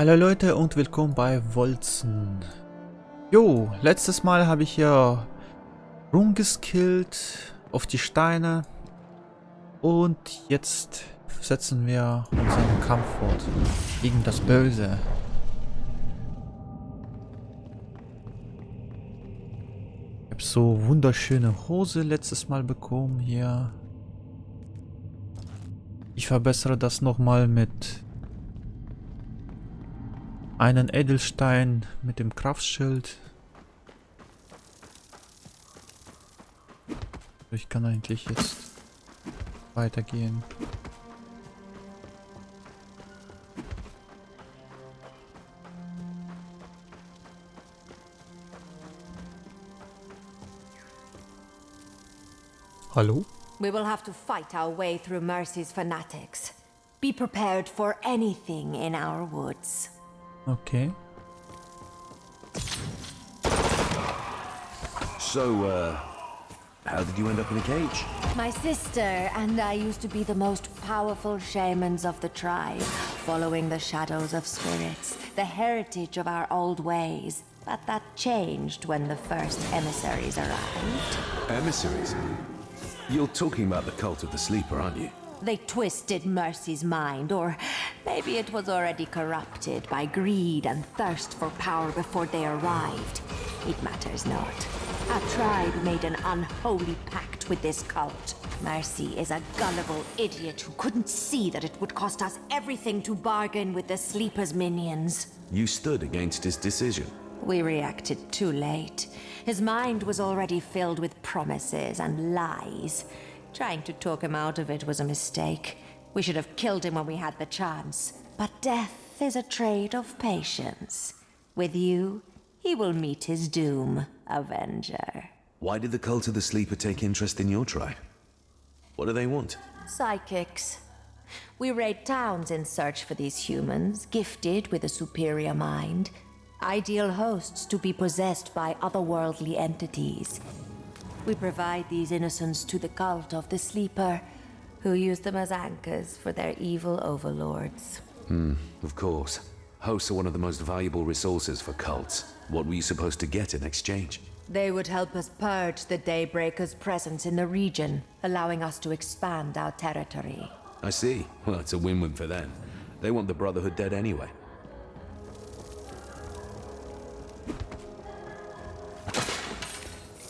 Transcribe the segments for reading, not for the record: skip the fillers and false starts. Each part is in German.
Hallo Leute und willkommen bei Wolcen. Jo, letztes Mal habe ich ja rumgeskillt auf die Steine und jetzt setzen wir unseren Kampf fort gegen das Böse. Ich habe so wunderschöne Hose letztes Mal bekommen hier. Ich verbessere das nochmal mit einen Edelstein mit dem Kraftschild. Ich kann eigentlich jetzt weitergehen. Hallo? We will have to fight our way through Mercy's fanatics. Be prepared for anything in our woods. Okay. So, how did you end up in a cage? My sister and I used to be the most powerful shamans of the tribe, following the shadows of spirits, the heritage of our old ways. But that changed when the first emissaries arrived. Emissaries? You're talking about the cult of the sleeper, aren't you? They twisted Mercy's mind, or maybe it was already corrupted by greed and thirst for power before they arrived. It matters not. Our tribe made an unholy pact with this cult. Mercy is a gullible idiot who couldn't see that it would cost us everything to bargain with the Sleeper's minions. You stood against his decision. We reacted too late. His mind was already filled with promises and lies. Trying to talk him out of it was a mistake. We should have killed him when we had the chance. But death is a trait of patience. With you, he will meet his doom, Avenger. Why did the cult of the sleeper take interest in your tribe? What do they want? Psychics. We raid towns in search for these humans, gifted with a superior mind. Ideal hosts to be possessed by otherworldly entities. We provide these innocents to the cult of the sleeper, who use them as anchors for their evil overlords. Of course. Hosts are one of the most valuable resources for cults. What were you supposed to get in exchange? They would help us purge the Daybreaker's presence in the region, allowing us to expand our territory. I see. Well, it's a win-win for them. They want the Brotherhood dead anyway.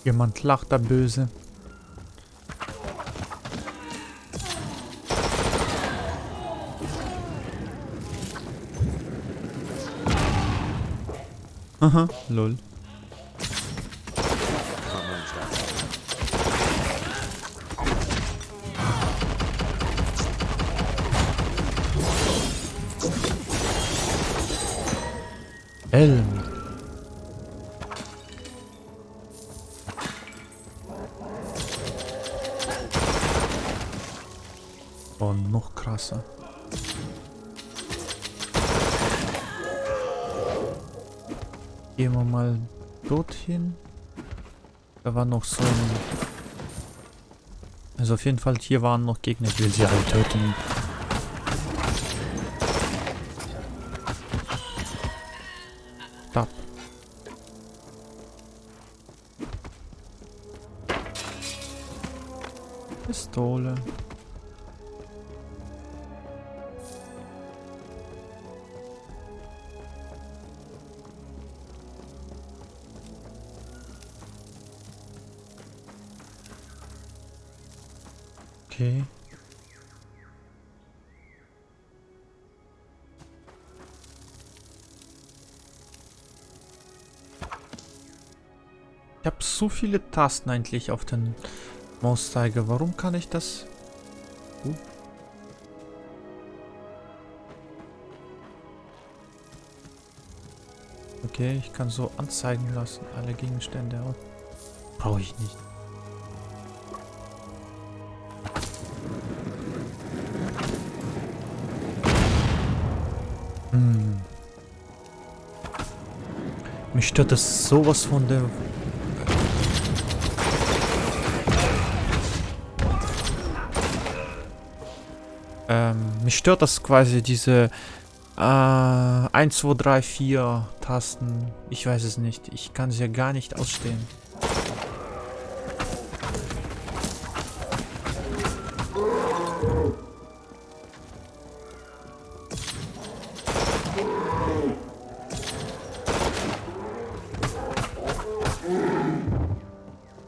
Jemand lacht da böse. Aha, lol. Elm. Oh, noch krasser. Gehen wir mal dorthin. Da war noch so ein... Also auf jeden Fall, hier waren noch Gegner. Ich will sie alle töten. Stop. Pistole. Okay. Ich habe so viele Tasten eigentlich auf den Mauszeiger. Warum kann ich das? Okay, ich kann so anzeigen lassen, alle Gegenstände. Brauche ich nicht. Mich stört das sowas von der... Mich stört das quasi diese 1, 2, 3, 4 Tasten. Ich weiß es nicht. Ich kann es ja gar nicht ausstehen.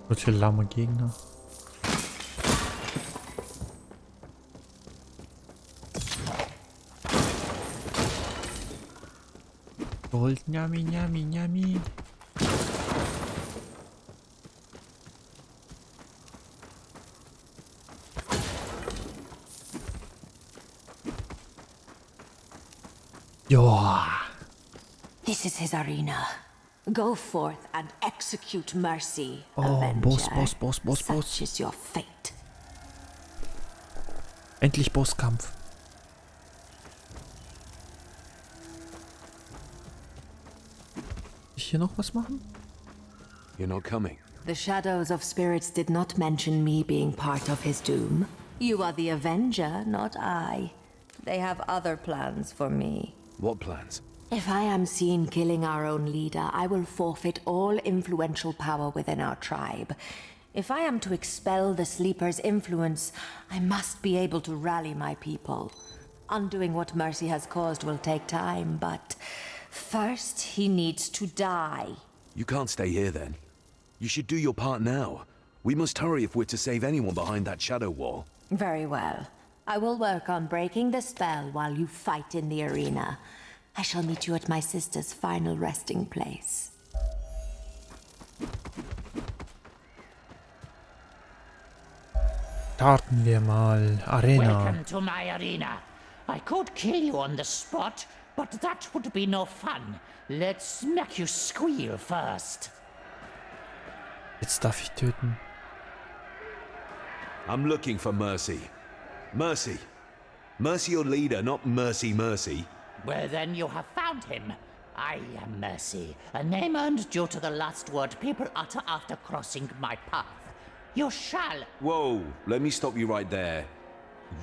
Was für lahme Gegner. Gold, Yummy, Yummy, Yummy. Joa. This is his arena. Go forth and execute mercy, Oh, Avenger. Boss. Such is your fate. Endlich Bosskampf. Ich hier noch was machen? You're not coming. The shadows of spirits did not mention me being part of his doom. You are the Avenger, not I. They have other plans for me. What plans? If I am seen killing our own leader, I will forfeit all influential power within our tribe. If I am to expel the Sleeper's influence, I must be able to rally my people. Undoing what Mercy has caused will take time, but first he needs to die. You can't stay here then. You should do your part now. We must hurry if we're to save anyone behind that shadow wall. Very well. I will work on breaking the spell while you fight in the arena. I shall meet you at my sister's final resting place. Starten wir mal. Arena. Welcome to my arena. I could kill you on the spot, but that would be no fun. Let's make you squeal first. Jetzt darf ich töten. I'm looking for Mercy. Mercy. Mercy your leader, not Mercy. Well, then you have found him. I am Mercy, a name earned due to the last word people utter after crossing my path. You shall. Whoa, let me stop you right there.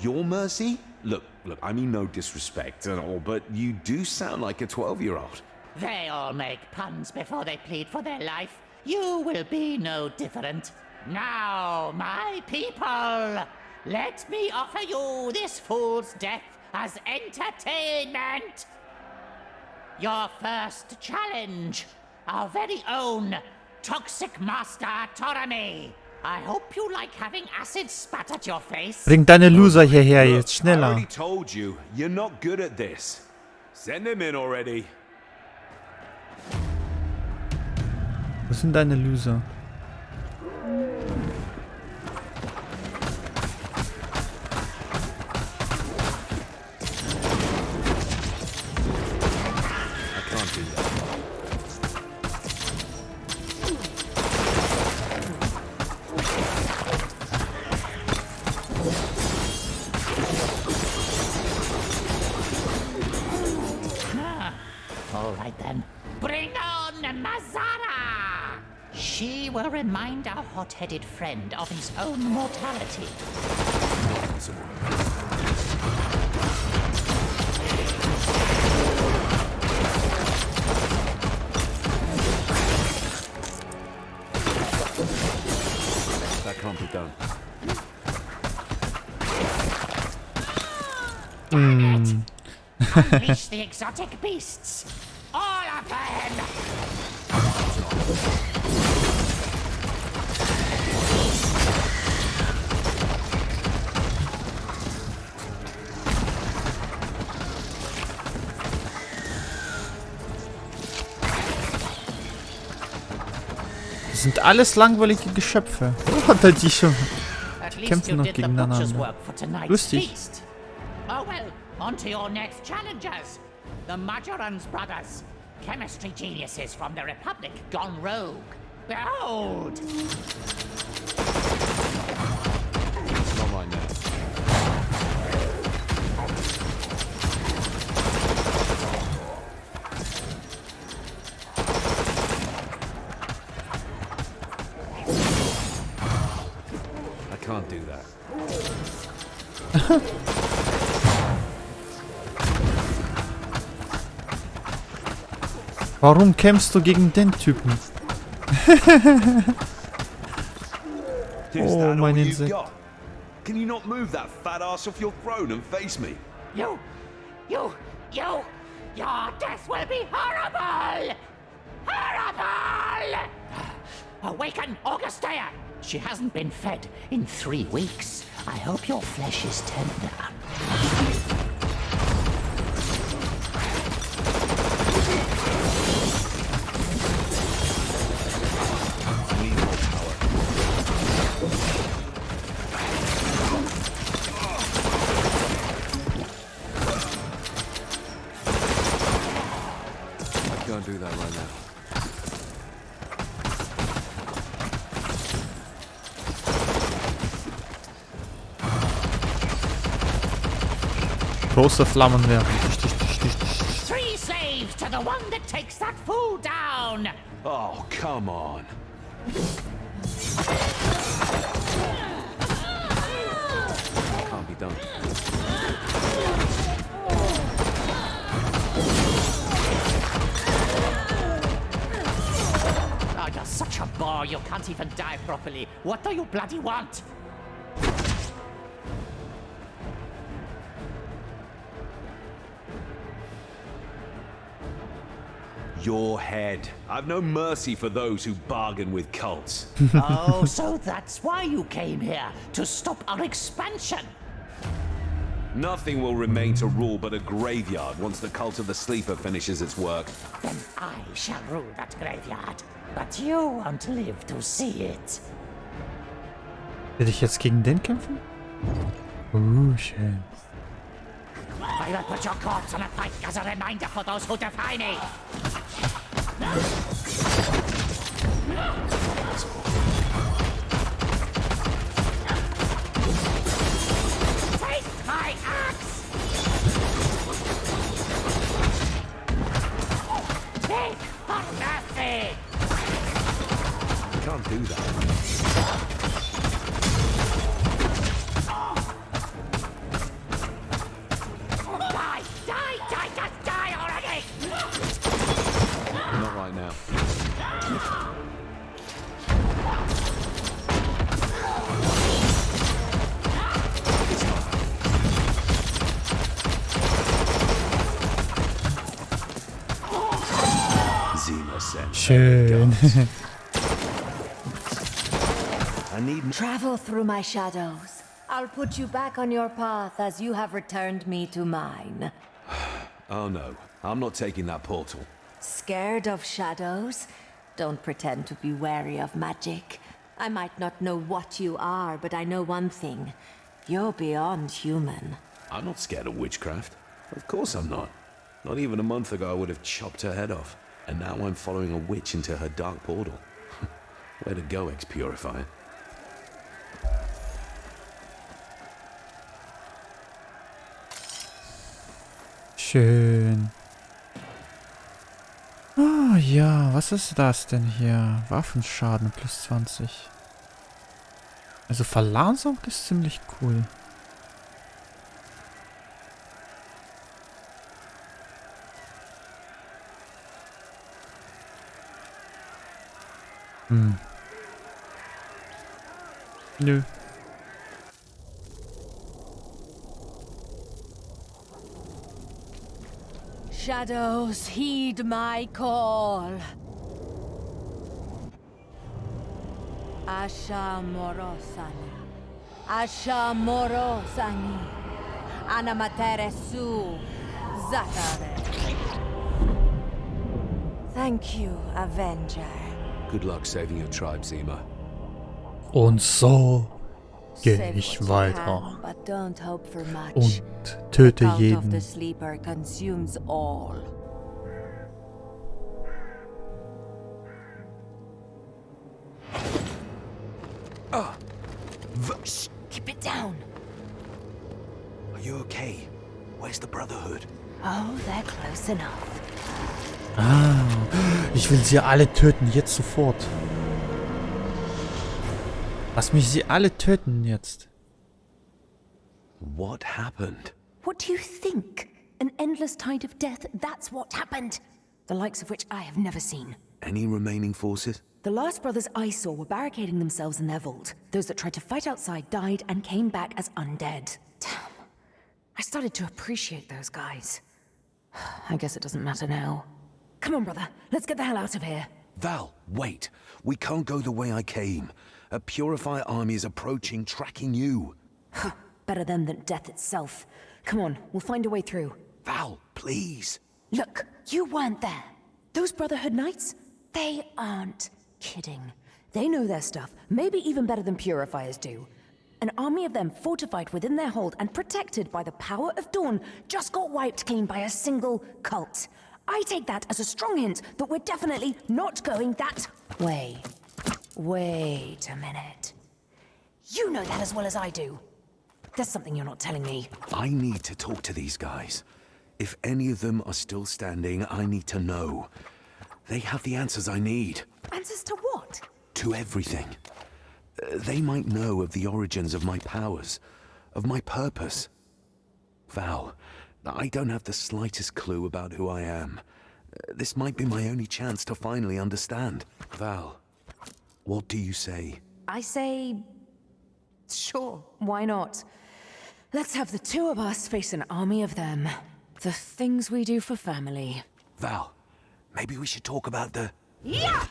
Your Mercy? Look, I mean no disrespect at all, but you do sound like a 12-year-old. They all make puns before they plead for their life. You will be no different. Now, my people, let me offer you this fool's death as entertainment. Your first challenge, our very own Toxic Master Torame. I hope you like having acid spat at your face. Bring deine Loser hierher jetzt, I schneller. already told you, you're not good at this. Send him in already. Wo sind deine Loser? I can't do that. All right then. Bring on Mazara! She will remind our hot-headed friend of his own mortality. That can't be done. Unleash the exotic beasts! All of them! Das sind alles langweilige Geschöpfe. Hat er die schon. At least Kämpfen you noch did the butcher's gegeneinander. work for tonight's Lustig. feast. Oh well, on to your next challengers. The Majorans brothers. Chemistry geniuses from the Republic gone rogue. Behold! Not right now. I can't do that. Warum kämpfst du gegen den Typen? Is Oh, that mein all you've Insekt. got? Can you not move that fat ass off your throne and face me? You, your death will be horrible! Horrible! Awaken, Augustea! She hasn't been fed in 3 weeks. I hope your flesh is tender. Need more power. Can't do that right now. Große Flammen werfen. 3 slaves to the one that takes that fool down! Oh, come on. Can't be done. Oh, you're such a bore, you can't even die properly. What do you bloody want? Your head. I've no mercy for those who bargain with cults. Oh, so that's why you came here, to stop our expansion. Nothing will remain to rule but a graveyard once the cult of the sleeper finishes its work. Then I shall rule that graveyard. But you won't live to see it. Will ich jetzt gegen den kämpfen? Schön. I will put your corpse on a pike as a reminder for those who defy me. Take my axe! Take for mercy! Can't do that. Just die already! Not right now. Zima sent. Schön. I need Travel through my shadows. I'll put you back on your path as you have returned me to mine. Oh no, I'm not taking that portal. Scared of shadows? Don't pretend to be wary of magic. I might not know what you are, but I know one thing. You're beyond human. I'm not scared of witchcraft. Of course I'm not. Not even a month ago I would have chopped her head off. And now I'm following a witch into her dark portal. Way to go, ex-purifier. Schön. Ah ja, was ist das denn hier? Waffenschaden plus 20. Also verlangsamt ist ziemlich cool. Nö. Shadows, heed my call. Asha Morosani. Asha Morosani. Anamatere su. Zatare. Thank you, Avenger. Good luck saving your tribe, Zima. Und so gehe Save ich what you weiter can, but don't hope for much. und töte Cult of the jeden. sleeper consumes all. Shh, keep it down. Are you okay? Where's the Brotherhood? Oh, they're close enough. Ah, ich will sie alle töten, jetzt sofort. Lass mich sie alle töten jetzt. What happened? What do you think? An endless tide of death, that's what happened. the likes of which I have never seen. Any remaining forces? The last brothers I saw were barricading themselves in their vault. Those that tried to fight outside died and came back as undead. Damn. I started to appreciate those guys. I guess it doesn't matter now. Come on, brother. Let's get the hell out of here. Val, wait. We can't go the way I came. A Purifier army is approaching, tracking you. Better them than death itself. Come on, we'll find a way through. Val, please. Look, you weren't there. Those Brotherhood Knights, they aren't kidding. They know their stuff, maybe even better than Purifiers do. An army of them fortified within their hold and protected by the power of Dawn just got wiped clean by a single cult. I take that as a strong hint that we're definitely not going that way. Wait a minute. You know that as well as I do. There's something you're not telling me. I need to talk to these guys. If any of them are still standing, I need to know. They have the answers I need. Answers to what? To everything. They might know of the origins of my powers, of my purpose. Val, I don't have the slightest clue about who I am. This might be my only chance to finally understand. Val, what do you say? I say... sure, why not? Let's have the two of us face an army of them. The things we do for family. Val, maybe we should talk about the... Yeah!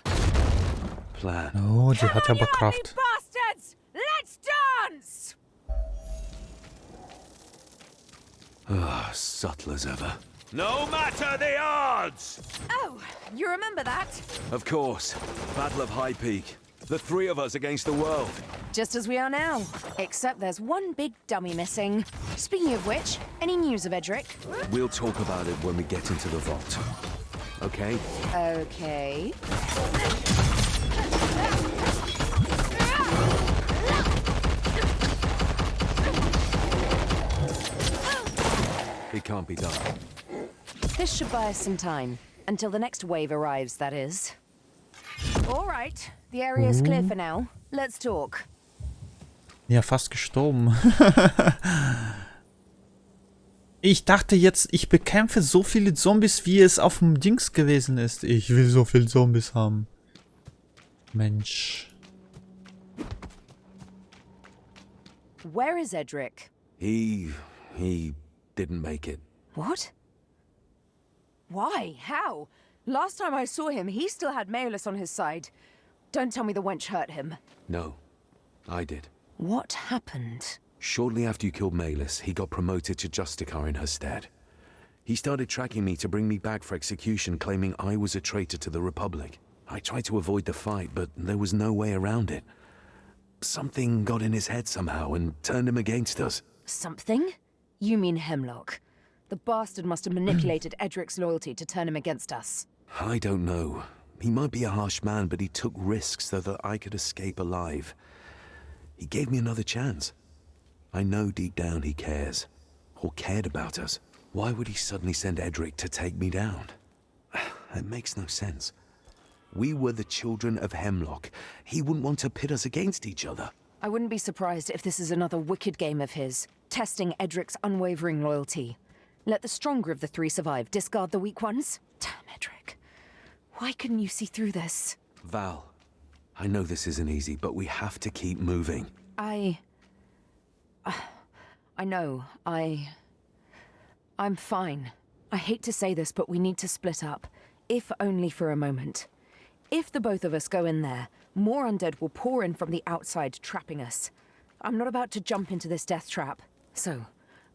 plan. Oh, die hat aber Kraft. Bastards! Let's dance! Subtle as ever. No matter the odds! Oh, you remember that? Of course. Battle of High Peak. The three of us against the world. Just as we are now. Except there's one big dummy missing. Speaking of which, any news of Edric? We'll talk about it when we get into the vault. Okay? Okay. It can't be done. This should buy us some time. Until the next wave arrives, that is. All right. The area's clear for now. Let's talk. Ja, fast gestorben. Ich dachte jetzt, ich bekämpfe so viele Zombies, wie es auf dem Dings gewesen ist. Ich will so viele Zombies haben. Mensch. Where is Edric? He didn't make it. What? Why? How? Last time I saw him, he still had Mayhem on his side. Don't tell me the wench hurt him. No, I did. What happened? Shortly after you killed Malis, he got promoted to Justicar in her stead. He started tracking me to bring me back for execution, claiming I was a traitor to the Republic. I tried to avoid the fight, but there was no way around it. Something got in his head somehow and turned him against us. Something? You mean Hemlock. The bastard must have manipulated Edric's loyalty to turn him against us. I don't know. He might be a harsh man, but he took risks so that I could escape alive. He gave me another chance. I know deep down he cares, or cared about us. Why would he suddenly send Edric to take me down? It makes no sense. We were the children of Hemlock. He wouldn't want to pit us against each other. I wouldn't be surprised if this is another wicked game of his, testing Edric's unwavering loyalty. Let the stronger of the three survive, discard the weak ones? Damn, Edric. Why couldn't you see through this? Val, I know this isn't easy, but we have to keep moving. I know. I'm fine. I hate to say this, but we need to split up. If only for a moment. If the both of us go in there, more undead will pour in from the outside, trapping us. I'm not about to jump into this death trap. So,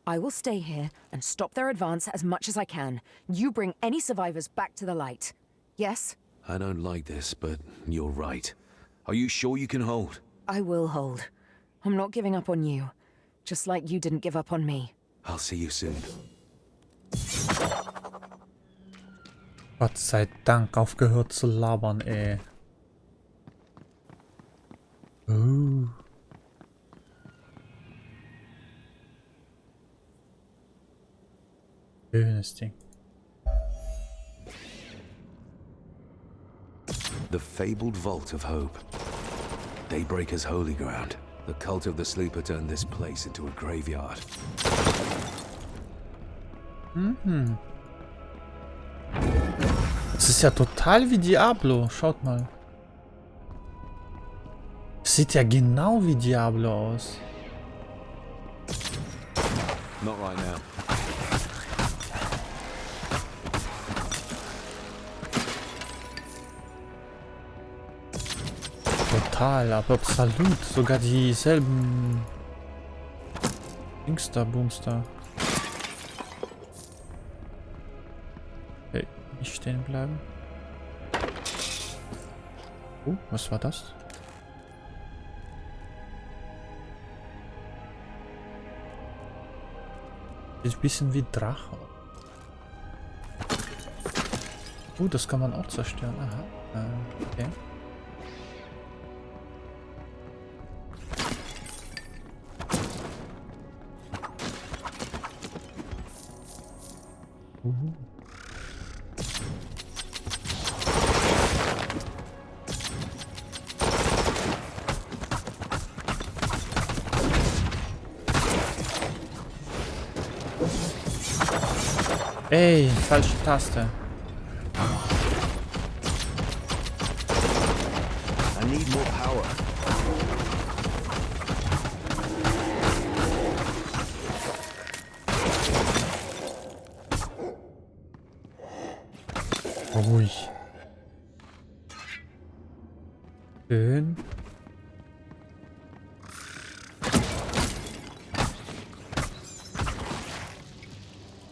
I will stay here and stop their advance as much as I can. You bring any survivors back to the light. Yes? I don't like this, but you're right. Are you sure you can hold? I will hold. I'm not giving up on you. Just like you didn't give up on me. I'll see you soon. Gott sei Dank aufgehört zu labern, ey. Oh. Schönes Ding. The fabled Vault of Hope. Daybreaker's holy ground. The cult of the Sleeper turned this place into a graveyard. Das ist ja total wie Diablo. Schaut mal. Sieht ja genau wie Diablo aus. Not right now. Total, aber absolut. Sogar dieselben Dingster, Boomster. Hey, nicht stehen bleiben. Was war das? Sieht ein bisschen wie Drache. Das kann man auch zerstören. Aha. Okay. Ey, falsche Taste. I need more power. Ruhig. Schön.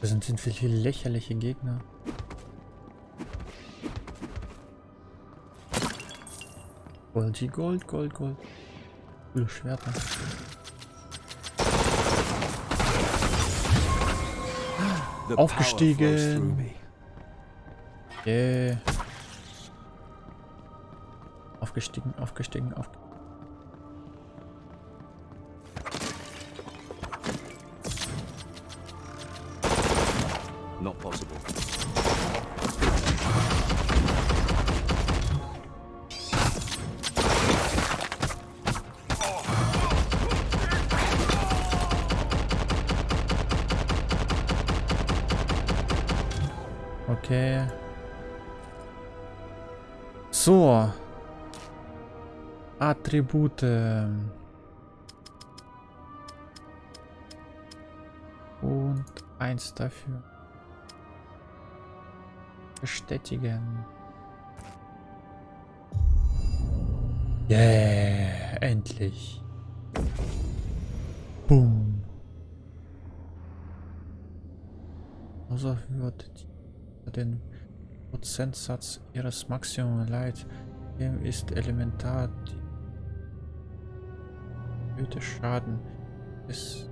Das sind viele lächerliche Gegner. Gold, Gold, Gold, Gold. Coole Schwerter. The Aufgestiegen. power flows through me. Yeah. Aufgestiegen, aufgestiegen, aufgestiegen. Not possible. Okay. So. Attribute. Und eins dafür. Bestätigen. Yeah, endlich. Boom. Also wird den Prozentsatz ihres Maximum Leid ist elementar. Die erhöhte Schaden ist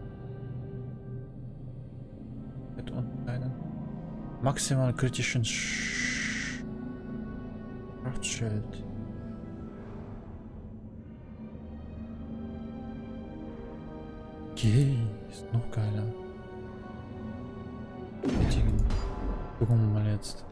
mit unten einen maximal kritischen Kraftschild. Okay, ist noch geiler. Gucken wir mal jetzt.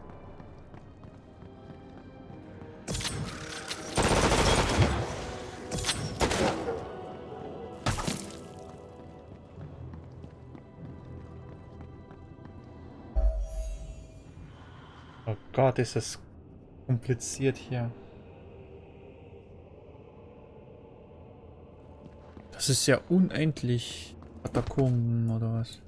Oh Gott, ist das kompliziert hier. Das ist ja unendlich. Katakomben oder was?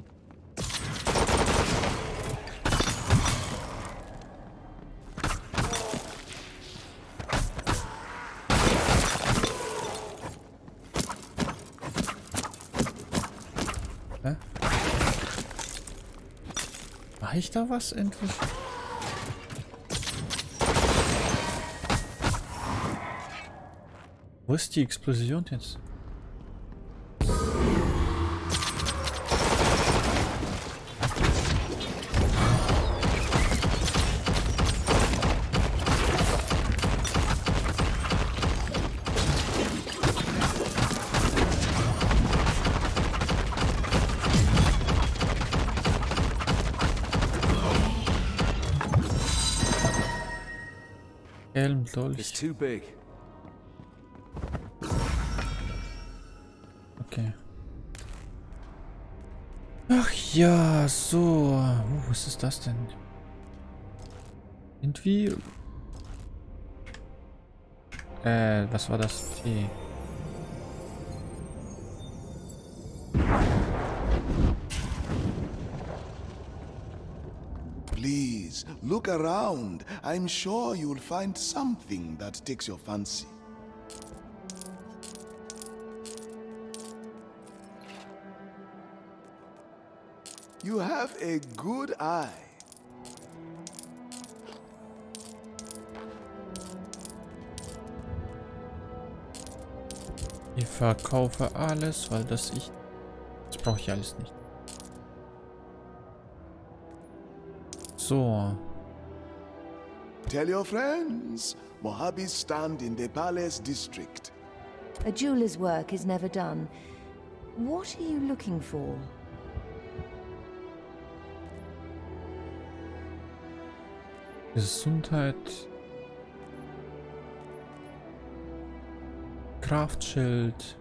Hä? Mach ich da was endlich? Wo ist die Explosion jetzt? It's Dolch. too big. Okay. Ach ja, so. Was ist das denn? Irgendwie... was war das? T. Please, look around. I'm sure you'll find something that takes your fancy. You have a good eye. Ich verkaufe alles, weil das brauche ich alles nicht. So. Tell your friends, Mohabis stand in the palace district. A jeweler's work is never done. What are you looking for? Gesundheit. Kraftschild.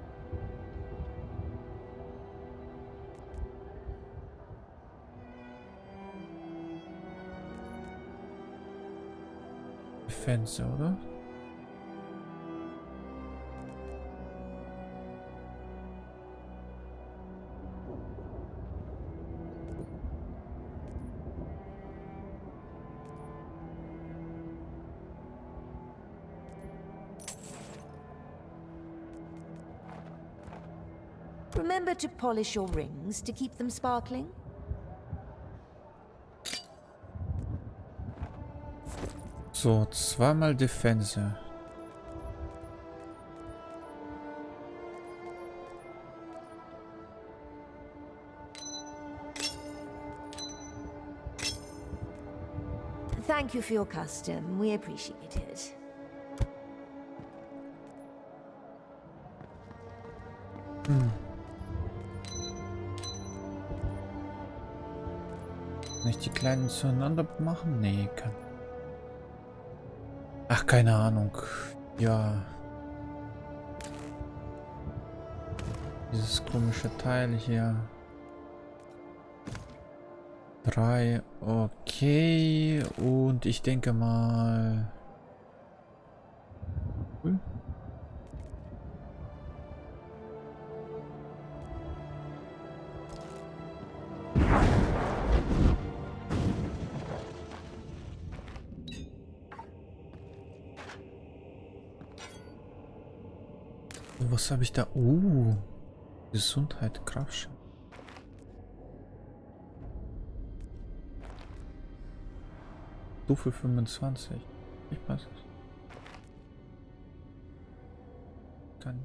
Defense, oder? Remember to polish your rings to keep them sparkling? So, zweimal Defense. Thank you for your custom. We appreciate it. Nicht die Kleinen zueinander machen? Nee, kann. Ach, keine Ahnung. Ja. Dieses komische Teil hier. 3. Okay. Und ich denke mal... Cool. Was habe ich da? Gesundheit, Kraft. Stufe 25. Ich weiß es. Kann.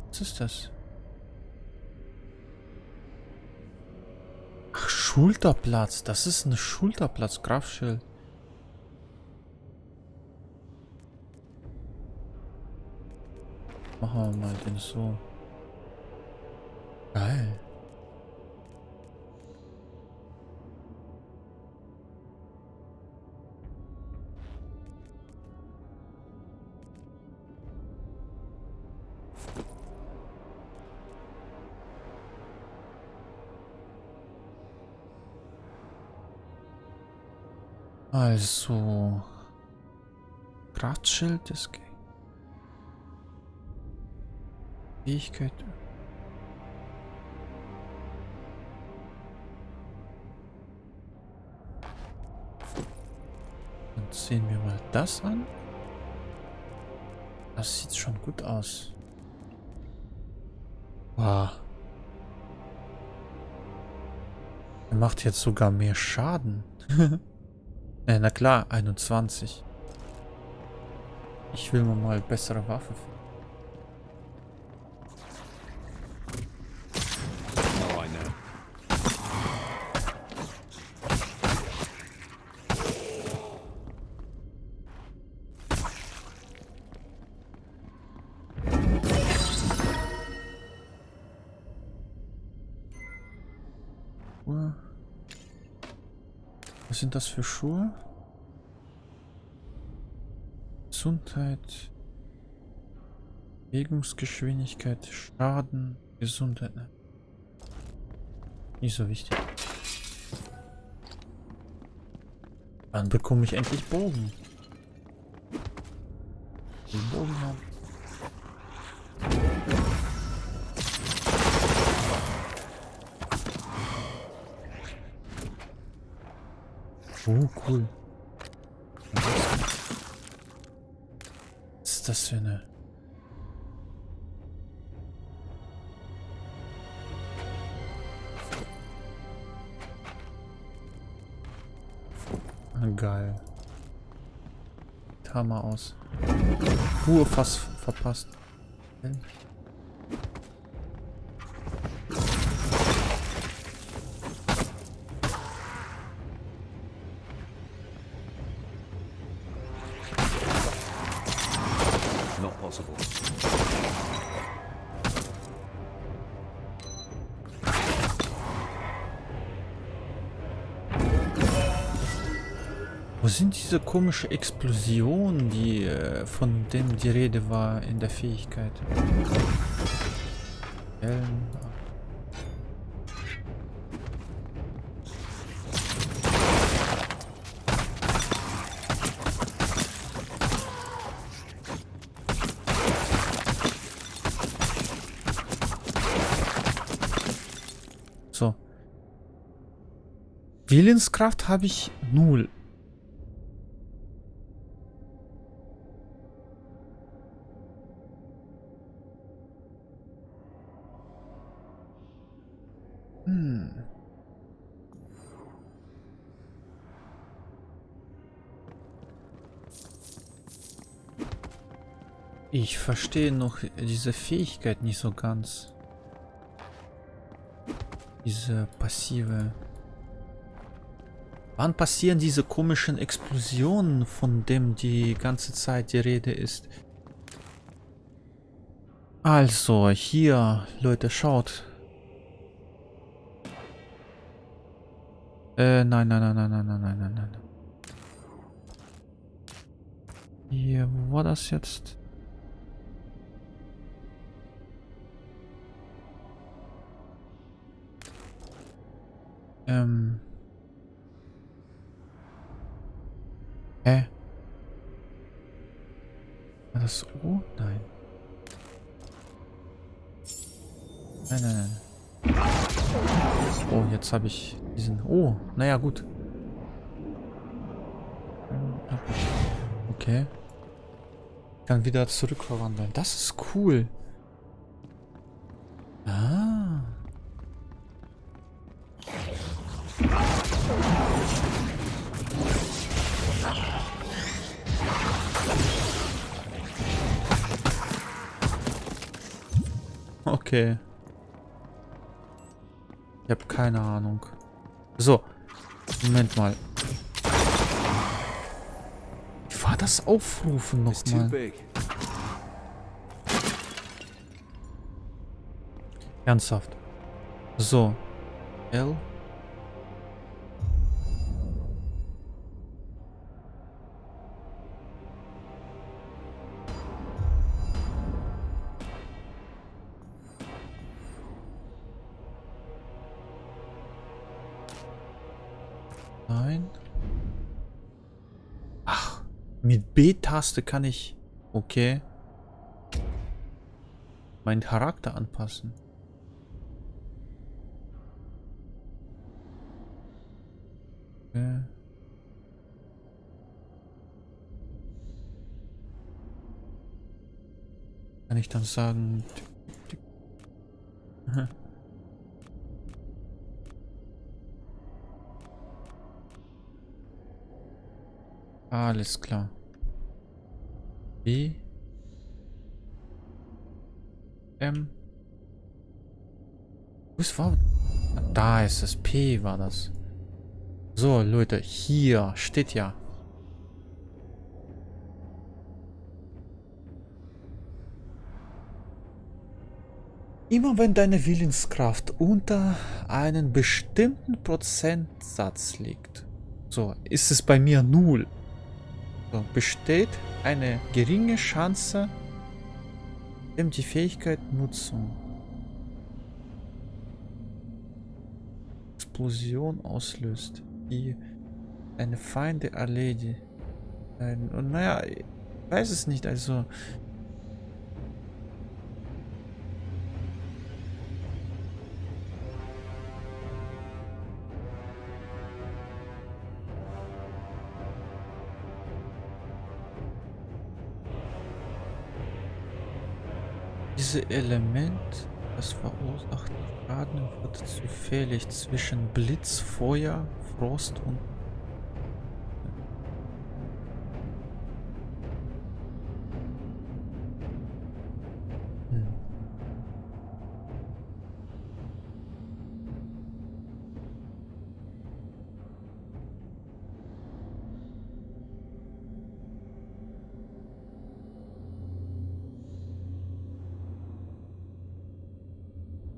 Was ist das? Ach, Schulterplatz. Das ist ein Schulterplatz. Kraftschild. Machen wir mal den so. Geil. Also. Kraftschild ist geht. Fähigkeit. Dann sehen wir mal das an. Das sieht schon gut aus. Wow. Er macht jetzt sogar mehr Schaden. Na klar, 21. Ich will mir mal bessere Waffe finden. Was sind das für Schuhe? Gesundheit, Bewegungsgeschwindigkeit, Schaden, Gesundheit. Nicht so wichtig. Dann bekomme ich endlich Bogen. Den Bogen haben. Oh, cool. Was ist das für eine... Geil. Hammer aus. Fast verpasst. Not possible. Wo sind diese komische Explosionen, die von dem die Rede war in der Fähigkeit? So. Willenskraft habe ich 0. Ich verstehe noch diese Fähigkeit nicht so ganz. Diese passive. Wann passieren diese komischen Explosionen, von dem die ganze Zeit die Rede ist? Also, hier, Leute, schaut. Nein, nein, nein, nein, nein, nein, nein, nein, nein. Hier, wo war das jetzt? Hä? War das O? Nein. Nein, nein, nein. Oh, jetzt habe ich diesen... Oh, naja, gut. Okay. Kann wieder zurückverwandeln. Das ist cool. Ah. Okay. Ich habe keine Ahnung. So. Moment mal. Wie war das Aufrufen nochmal? Ernsthaft. So. L. Nein. Ach, mit B-Taste kann ich... Okay. Meinen Charakter anpassen. Okay. Kann ich dann sagen... Aha. Alles klar. B. M. Was war? Da ist es. P war das. So, Leute. Hier steht ja. Immer wenn deine Willenskraft unter einen bestimmten Prozentsatz liegt. So, ist es bei mir 0. So, besteht eine geringe Chance, die Fähigkeit Nutzung. Explosion auslöst. Die Deine Feinde erledigt. Und naja, ich weiß es nicht, also... Dieses Element, das verursacht Schaden, wird zufällig zwischen Blitz, Feuer, Frost und...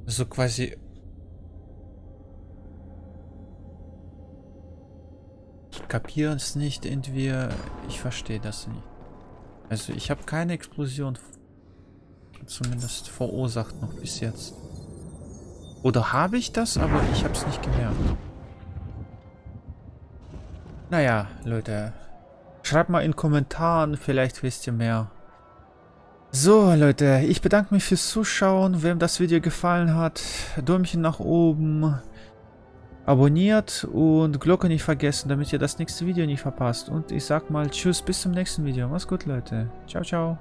Also quasi... Ich kapiere es nicht, entweder... Ich verstehe das nicht. Also ich habe keine Explosion zumindest verursacht noch bis jetzt. Oder habe ich das, aber ich habe es nicht gemerkt. Naja, Leute. Schreibt mal in Kommentaren, vielleicht wisst ihr mehr. So, Leute, ich bedanke mich fürs Zuschauen. Wem das Video gefallen hat, Däumchen nach oben, abonniert und Glocke nicht vergessen, damit ihr das nächste Video nicht verpasst. Und ich sag mal tschüss, bis zum nächsten Video. Macht's gut, Leute. Ciao, ciao.